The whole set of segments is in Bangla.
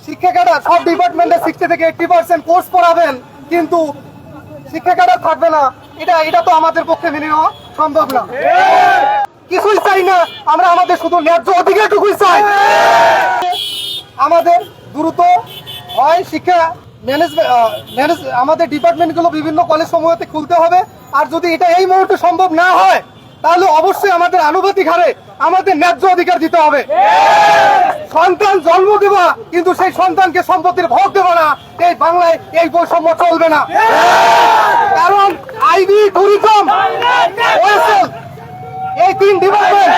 শিক্ষা ক্যাডার সব ডিপার্টমেন্টে 60 থেকে 80% কোর্স পড়াবেন, কিন্তু শিক্ষা ক্যাডার থাকবে না। এটা তো আমাদের পক্ষে মেনে নেওয়া সম্ভব না। কিছুই চাই না আমরা, আমাদের শুধু ন্যায্য অধিকারটুকুই চাই। আমাদের দ্রুত হয় শিক্ষা আমাদের ডিপার্টমেন্টগুলো বিভিন্ন কলেজ সমূহতে খুলতে হবে। আর যদি এটা এই মুহূর্তে সম্ভব না হয়, তাহলে অবশ্যই আমাদের আনুপাতিক হারে আমাদের ন্যায্য অধিকার দিতে হবে। সন্তান জন্ম দেবা, কিন্তু সেই সন্তানকে সম্পত্তির ভাগ দেবা না। এই বাংলায় এই বৈষম্য চলবে না। কারণ আইবি, ট্যুরিজম, ওএসএল এই তিন department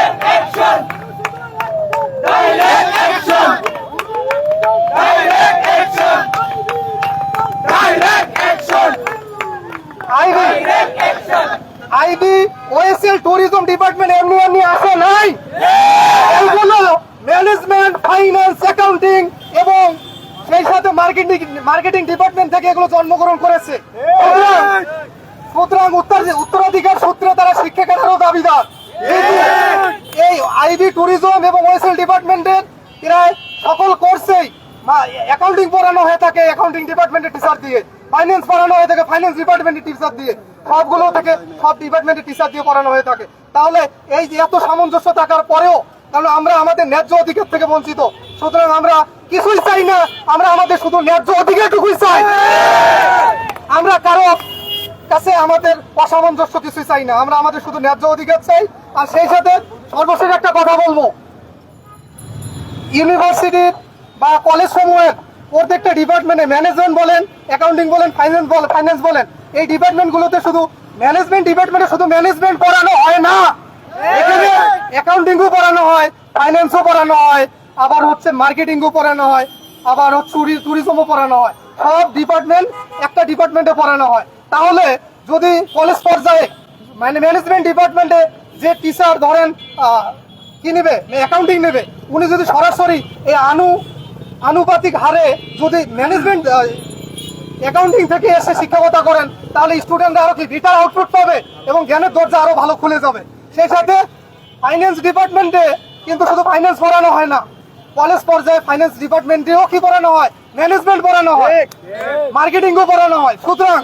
IB, OSL, tourism department এমনি আসে নাই। এইগুলো ম্যানেজমেন্ট, ফাইন্যান্স, অ্যাকাউন্টিং এবং সেই সাথে মার্কেটিং ডিপার্টমেন্ট থেকে এগুলো জন্মগ্রহণ করেছে। সুতরাং উত্তরাধিকার সূত্রে তারা শিক্ষা ক্যাডারও দাবিদার। এই আইবি, ট্যুরিজম এবং ওএসএল ডিপার্টমেন্টের প্রায় সকল কোর্সেই অ্যাকাউন্টিং পড়ানো হয়ে থাকে অ্যাকাউন্টিং ডিপার্টমেন্টের টিচার দিয়ে, ফাইন্যান্স পড়ানো হয়ে থাকে ফাইন্যান্স ডিপার্টমেন্টের টিচার দিয়ে, সবগুলো থেকে সব ডিপার্টমেন্টের টিচার দিয়ে পড়ানো হয়ে থাকে। তাহলে এই যে এত সামঞ্জস্য থাকার পরেও কারণ আমরা আমাদের ন্যায্য অধিকার থেকে বঞ্চিত। সুতরাং আমরা কিছুই চাই না, আমরা আমাদের শুধু ন্যায্য অধিকারটুকুই চাই। আমরা কারো কাছে আমাদের অসামঞ্জস্য কিছুই চাই না, আমরা আমাদের শুধু ন্যায্য অধিকার চাই। আর সেই সাথে সর্বশেষ একটা কথা বলবো, ইউনিভার্সিটির বা কলেজ সমূহের প্রত্যেকটা ডিপার্টমেন্টে ম্যানেজমেন্ট বলেন, অ্যাকাউন্টিং বলেন, ফাইন্যান্স বলেন, এই ডিপার্টমেন্টগুলোতে শুধু ম্যানেজমেন্ট ডিপার্টমেন্টে শুধু ম্যানেজমেন্ট পড়ানো হয় না, এখানে অ্যাকাউন্টিংও পড়ানো হয়, ফাইন্যান্সও পড়ানো হয়, আবার হচ্ছে মার্কেটিংও পড়ানো হয়, আবার হচ্ছে ট্যুরিজমও পড়ানো হয়। সব ডিপার্টমেন্ট একটা ডিপার্টমেন্টে পড়ানো হয়। তাহলে যদি কলেজ পর্যায়ে মানে ম্যানেজমেন্ট ডিপার্টমেন্টে যে টিচার ধরেন কি নেবে, অ্যাকাউন্টিং নেবে, উনি যদি সরাসরি এই আনুপাতিক হারে যদি ম্যানেজমেন্ট অ্যাকাউন্টিং থেকে এসে শিক্ষকতা করেন, তাহলে স্টুডেন্টরা আরো কি বেটার আউটপুট পাবে এবং জ্ঞানের দরজা আরো ভালো খুলে যাবে। সেই সাথে ফাইন্যান্স ডিপার্টমেন্টে কিন্তু শুধু ফাইন্যান্স পড়ানো হয় না, কলেজ পর্যায়ে ফাইন্যান্স ডিপার্টমেন্টেও কি পড়ানো হয়, ম্যানেজমেন্ট পড়ানো হয়, মার্কেটিংও পড়ানো হয়। সুতরাং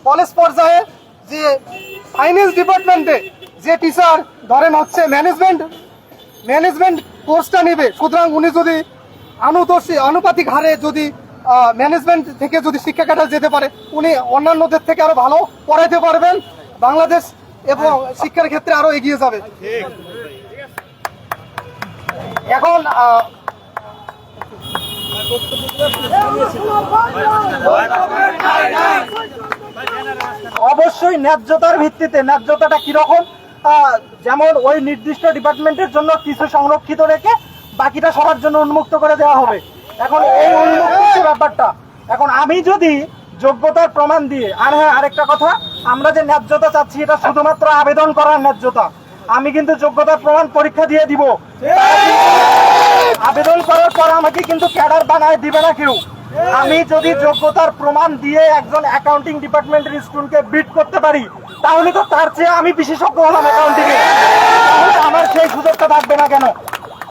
কলেজ পর্যায়ে যে ফাইন্যান্স ডিপার্টমেন্টে যে টিচার ধরেন হচ্ছে ম্যানেজমেন্ট কোর্সটা নেবে, সুতরাং উনি যদি আনুপাতিক হারে যদি ম্যানেজমেন্ট থেকে যদি শিক্ষা ক্যাডার যেতে পারে, উনি অন্যান্যদের থেকে আরো ভালো পড়াইতে পারবেন, বাংলাদেশ এবং শিক্ষার ক্ষেত্রে আরো এগিয়ে যাবে। এখন অবশ্যই ন্যায্যতার ভিত্তিতে, ন্যায্যতাটা কিরকম, যেমন ওই নির্দিষ্ট ডিপার্টমেন্টের জন্য কিছু সংরক্ষিত রেখে বাকিটা সবার জন্য উন্মুক্ত করে দেওয়া হবে। এখন এই উন্মুক্ত ব্যাপারটা, এখন আমি যদি যোগ্যতার প্রমাণ দিয়ে, আর হ্যাঁ আরেকটা কথা, আমরা যে ন্যায্যতা চাচ্ছি এটা শুধুমাত্র আবেদন করার ন্যায্যতা, আমি কিন্তু যোগ্যতার প্রমাণ পরীক্ষা দিয়ে দিব। আবেদন করার পর আমাকে কিন্তু ক্যাডার বানায় দিবে না কেউ। আমি যদি যোগ্যতার প্রমাণ দিয়ে একজন অ্যাকাউন্টিং ডিপার্টমেন্টের স্টুডেন্টকে বিট করতে পারি, তাহলে তো তার চেয়ে আমি বিশেষজ্ঞ হলাম অ্যাকাউন্টিং এ, আমার সেই সুযোগটা থাকবে না কেন?